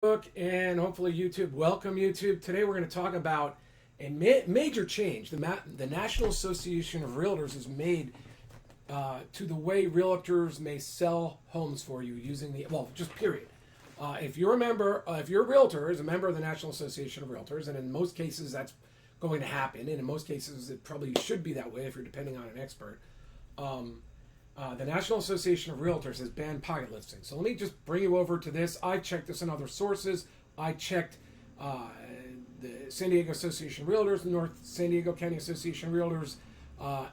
And hopefully YouTube. Welcome YouTube. Today we're going to talk about a major change the National Association of Realtors has made to the way realtors may sell homes for you using just period. If you're a member, if your realtor is a member of the National Association of Realtors, and in most cases that's going to happen, and in most cases it probably should be that way if you're depending on an expert. The National Association of Realtors has banned pocket listings. So let me just bring you over to this. I checked this in other sources. I checked the San Diego Association of Realtors, North San Diego County Association of Realtors,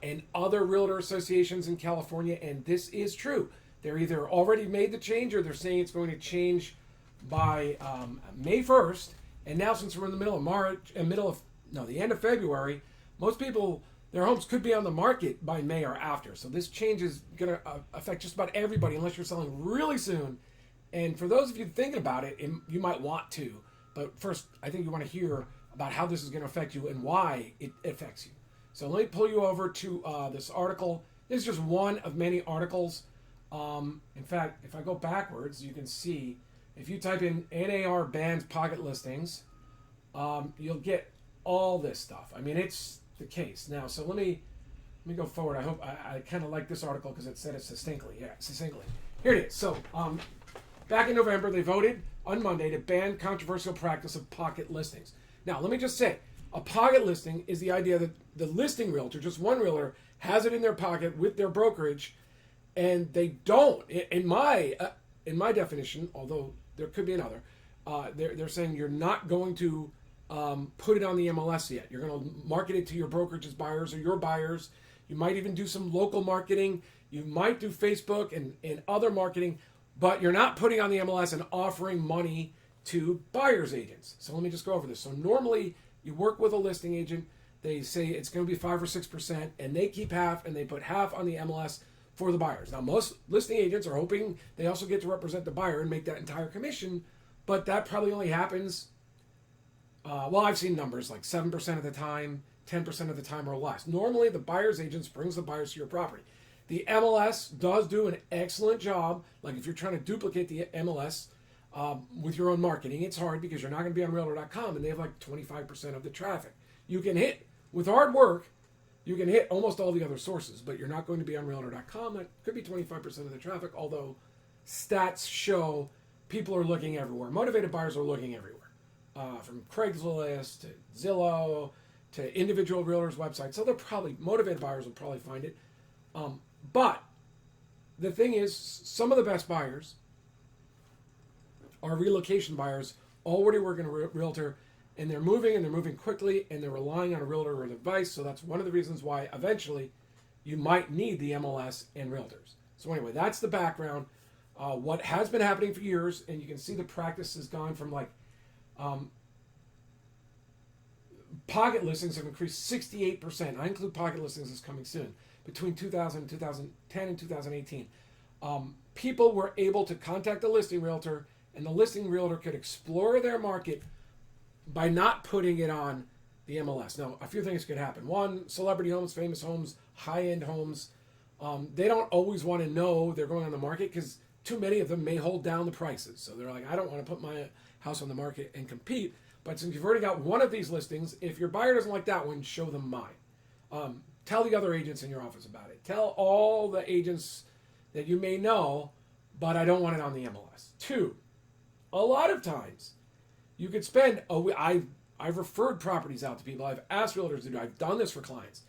and other realtor associations in California, and this is true. They're either already made the change or they're saying it's going to change by May 1st. And now, since we're in the middle of March, the end of February, most people, their homes could be on the market by May or after. So this change is going to affect just about everybody unless you're selling really soon. And for those of you thinking about it, you might want to. But first, I think you want to hear about how this is going to affect you and why it affects you. So let me pull you over to this article. This is just one of many articles. In fact, if I go backwards, you can see, if you type in NAR bans pocket listings, you'll get all this stuff. I mean, it's the case now. So let me go forward. I hope I kind of like this article because it said it succinctly. Here it is. So back in November, they voted on Monday to ban controversial practice of pocket listings. Now, let me just say, a pocket listing is the idea that the listing realtor, just one realtor, has it in their pocket with their brokerage, and they don't. In my definition, although there could be another, they're saying you're not going to put it on the MLS yet. You're going to market it to your brokerage's buyers or your buyers. You might even do some local marketing. You might do Facebook and other marketing, but you're not putting on the MLS and offering money to buyer's agents. So let me just go over this. So normally you work with a listing agent. They say it's going to be 5 or 6%, and they keep half, and they put half on the MLS for the buyers. Now, most listing agents are hoping they also get to represent the buyer and make that entire commission, but that probably only happens. I've seen numbers like 7% of the time, 10% of the time, or less. Normally, the buyer's agents brings the buyers to your property. The MLS does do an excellent job. Like if you're trying to duplicate the MLS with your own marketing, it's hard because you're not going to be on Realtor.com, and they have like 25% of the traffic. You can hit, with hard work, you can hit almost all the other sources, but you're not going to be on Realtor.com. That could be 25% of the traffic, although stats show people are looking everywhere. Motivated buyers are looking everywhere. From Craigslist to Zillow to individual realtors' websites. So they're probably, motivated buyers will probably find it. But the thing is, some of the best buyers are relocation buyers already working a realtor, and they're moving quickly, and they're relying on a realtor with advice. So that's one of the reasons why eventually you might need the MLS and realtors. So anyway, that's the background. What has been happening for years, and you can see the practice has gone from pocket listings have increased 68%. I include pocket listings as coming soon. Between 2010 and 2018. People were able to contact the listing realtor, and the listing realtor could explore their market by not putting it on the MLS. Now, a few things could happen. One, celebrity homes, famous homes, high-end homes, they don't always want to know they're going on the market because too many of them may hold down the prices. So they're like, I don't want to put my house on the market and compete. But since you've already got one of these listings, if your buyer doesn't like that one, show them mine. Tell the other agents in your office about it. Tell all the agents that you may know, but I don't want it on the MLS. 2, a lot of times you could spend, I've referred properties out to people. I've asked realtors to do, I've done this for clients.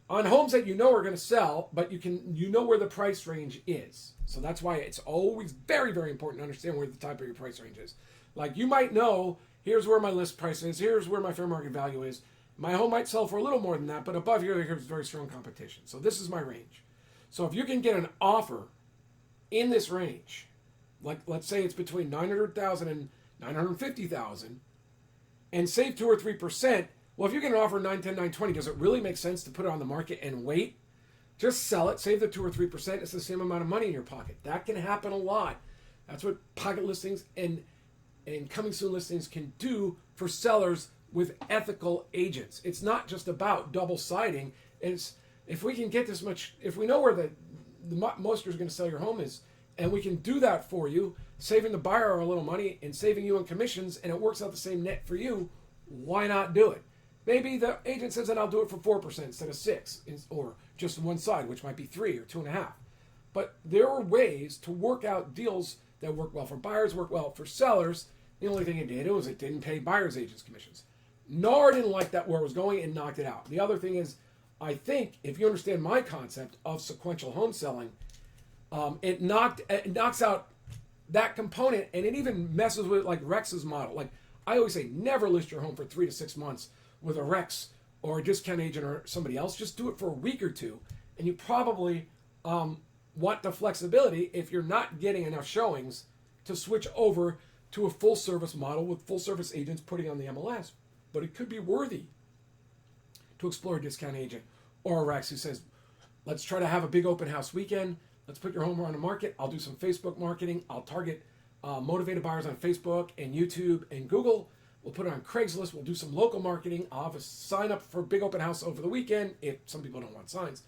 On homes that you know are going to sell, but you know where the price range is. So that's why it's always very, very important to understand where the type of your price range is. Like you might know, here's where my list price is, here's where my fair market value is. My home might sell for a little more than that, but above here, there's very strong competition. So this is my range. So if you can get an offer in this range, like let's say it's between $900,000 and $950,000, and save 2 or 3%, well, if you get an offer 910, 920, does it really make sense to put it on the market and wait? Just sell it, save the 2 or 3%. It's the same amount of money in your pocket. That can happen a lot. That's what pocket listings and coming soon listings can do for sellers with ethical agents. It's not just about double siding. It's if we can get this much, if we know where the most is going to sell your home is, and we can do that for you, saving the buyer a little money and saving you on commissions, and it works out the same net for you, why not do it? Maybe the agent says that I'll do it for 4% instead of 6, or just one side, which might be 3 or 2.5. But there are ways to work out deals that work well for buyers, work well for sellers. The only thing it did was it didn't pay buyers agents commissions. NAR didn't like that where it was going and knocked it out. The other thing is, I think if you understand my concept of sequential home selling, it knocks out that component, and it even messes with like Rex's model. Like I always say, never list your home for 3 to 6 months with a Rex or a discount agent or somebody else. Just do it for a week or two, and you probably want the flexibility if you're not getting enough showings to switch over to a full service model with full service agents putting on the MLS. But it could be worthy to explore a discount agent or a Rex who says, let's try to have a big open house weekend. Let's put your home on the market. I'll do some Facebook marketing. I'll target motivated buyers on Facebook and YouTube and Google. We'll put it on Craigslist. We'll do some local marketing. I'll have a sign up for a big open house over the weekend if some people don't want signs.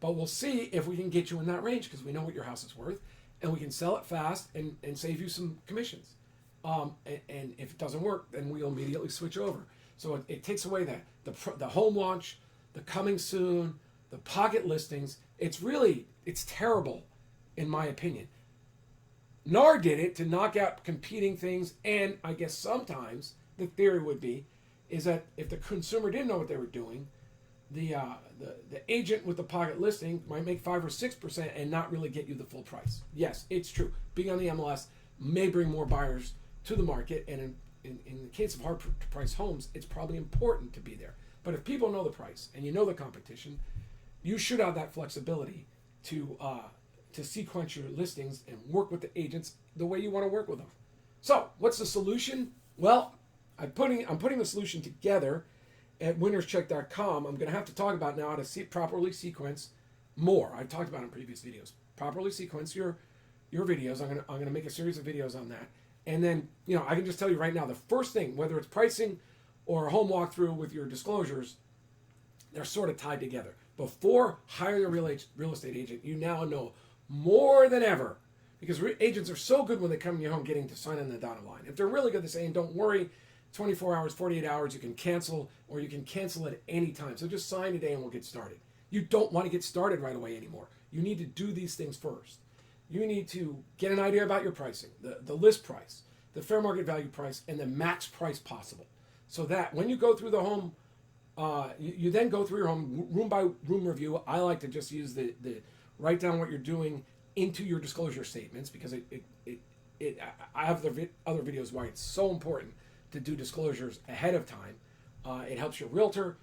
But we'll see if we can get you in that range because we know what your house is worth, and we can sell it fast and save you some commissions. And if it doesn't work, then we'll immediately switch over. So it takes away the home launch, the coming soon, the pocket listings. It's terrible, in my opinion. NAR did it to knock out competing things, and I guess sometimes the theory would be is that if the consumer didn't know what they were doing, the agent with the pocket listing might make 5 or 6% and not really get you the full price. Yes, it's true. Being on the MLS may bring more buyers to the market, and in the case of hard to price homes, it's probably important to be there. But if people know the price and you know the competition, you should have that flexibility to sequence your listings and work with the agents the way you want to work with them. So, what's the solution? Well, I'm putting the solution together at winnerscheck.com. I'm going to have to talk about now how to properly sequence more. I've talked about it in previous videos. Properly sequence your videos. I'm going to make a series of videos on that. And then, I can just tell you right now, the first thing, whether it's pricing or a home walkthrough with your disclosures, they're sort of tied together. Before hiring a real estate agent, you now know more than ever, because agents are so good when they come to your home getting to sign on the dotted line. If they're really good, they're saying, don't worry, 24 hours, 48 hours, you can cancel, or you can cancel at any time. So just sign today and we'll get started. You don't want to get started right away anymore. You need to do these things first. You need to get an idea about your pricing, the list price, the fair market value price, and the max price possible. So that when you go through the home, you then go through your home room by room review. I like to just use the write down what you're doing into your disclosure statements, because I have the other videos why it's so important to do disclosures ahead of time. It helps your realtor.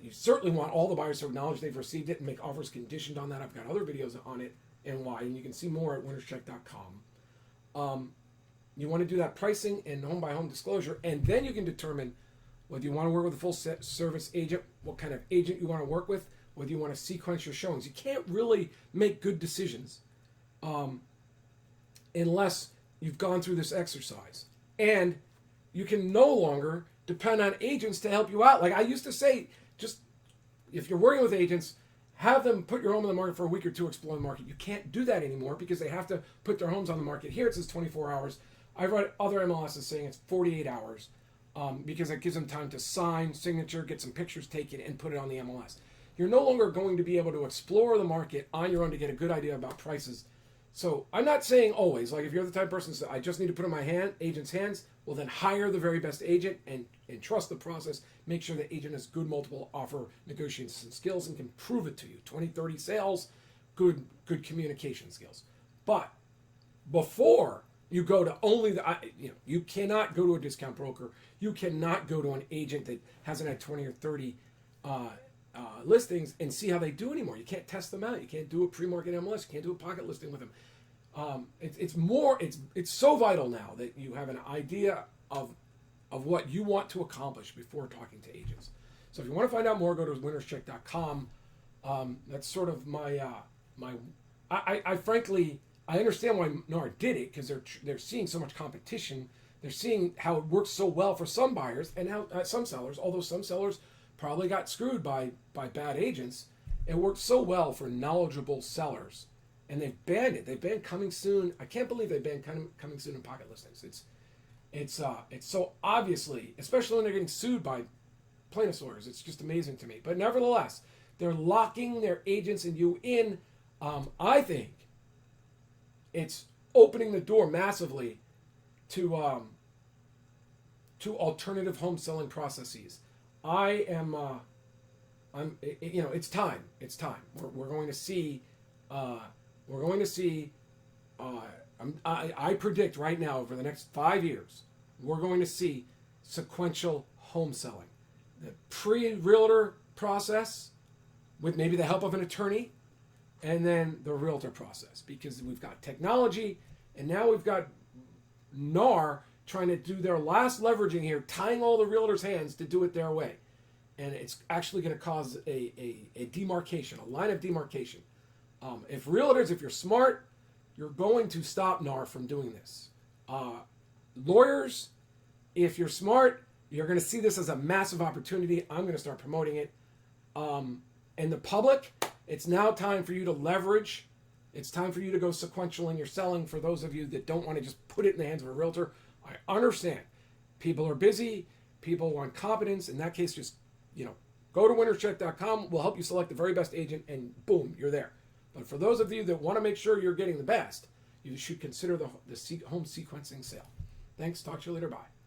You certainly want all the buyers to acknowledge they've received it and make offers conditioned on that. I've got other videos on it and why, and you can see more at winnerscheck.com. You want to do that pricing and home by home disclosure, and then you can determine whether you want to work with a full service agent, what kind of agent you want to work with, whether you want to sequence your showings. You can't really make good decisions unless you've gone through this exercise. And you can no longer depend on agents to help you out. Like I used to say, just if you're working with agents, have them put your home on the market for a week or two, explore the market. You can't do that anymore because they have to put their homes on the market. Here it says 24 hours. I've read other MLSs saying it's 48 hours because it gives them time to sign, signature, get some pictures taken, and put it on the MLS. You're no longer going to be able to explore the market on your own to get a good idea about prices. So I'm not saying always, like if you're the type of person that I just need to put in my agent's hands, well then hire the very best agent and trust the process. Make sure the agent has good multiple offer negotiation skills and can prove it to you. 20, 30 sales, good communication skills. But before you go to only you cannot go to a discount broker. You cannot go to an agent that hasn't had 20 or 30 listings and see how they do anymore. You can't test them out. You can't do a pre-market MLS. You can't do a pocket listing with them. It's so vital now that you have an idea of what you want to accomplish before talking to agents. So if you want to find out more, go to winnerscheck.com. That's sort of I frankly, I understand why NAR did it, because they're seeing so much competition. They're seeing how it works so well for some buyers and how some sellers, although some sellers probably got screwed by bad agents, it worked so well for knowledgeable sellers and they've banned it. They've banned coming soon. I can't believe they banned coming soon in pocket listings. It's so obviously, especially when they're getting sued by plaintiffs' lawyers. It's just amazing to me. But nevertheless, they're locking their agents and you in. I think it's opening the door massively to alternative home selling processes. It's time. It's time. We're going to see. I predict right now over the next 5 years, we're going to see sequential home selling. The pre-realtor process with maybe the help of an attorney, and then the realtor process, because we've got technology and now we've got NAR trying to do their last leveraging here, tying all the realtors' hands to do it their way. And it's actually going to cause a demarcation, a line of demarcation. If realtors, if you're smart, you're going to stop NAR from doing this. Lawyers, if you're smart, you're going to see this as a massive opportunity. I'm going to start promoting it. And the public, it's now time for you to leverage. It's time for you to go sequential in your selling. For those of you that don't want to just put it in the hands of a realtor, I understand. People are busy. People want competence. In that case, just go to winnerscheck.com. We'll help you select the very best agent, and boom, you're there. But for those of you that want to make sure you're getting the best, you should consider the home sequencing sale. Thanks. Talk to you later. Bye.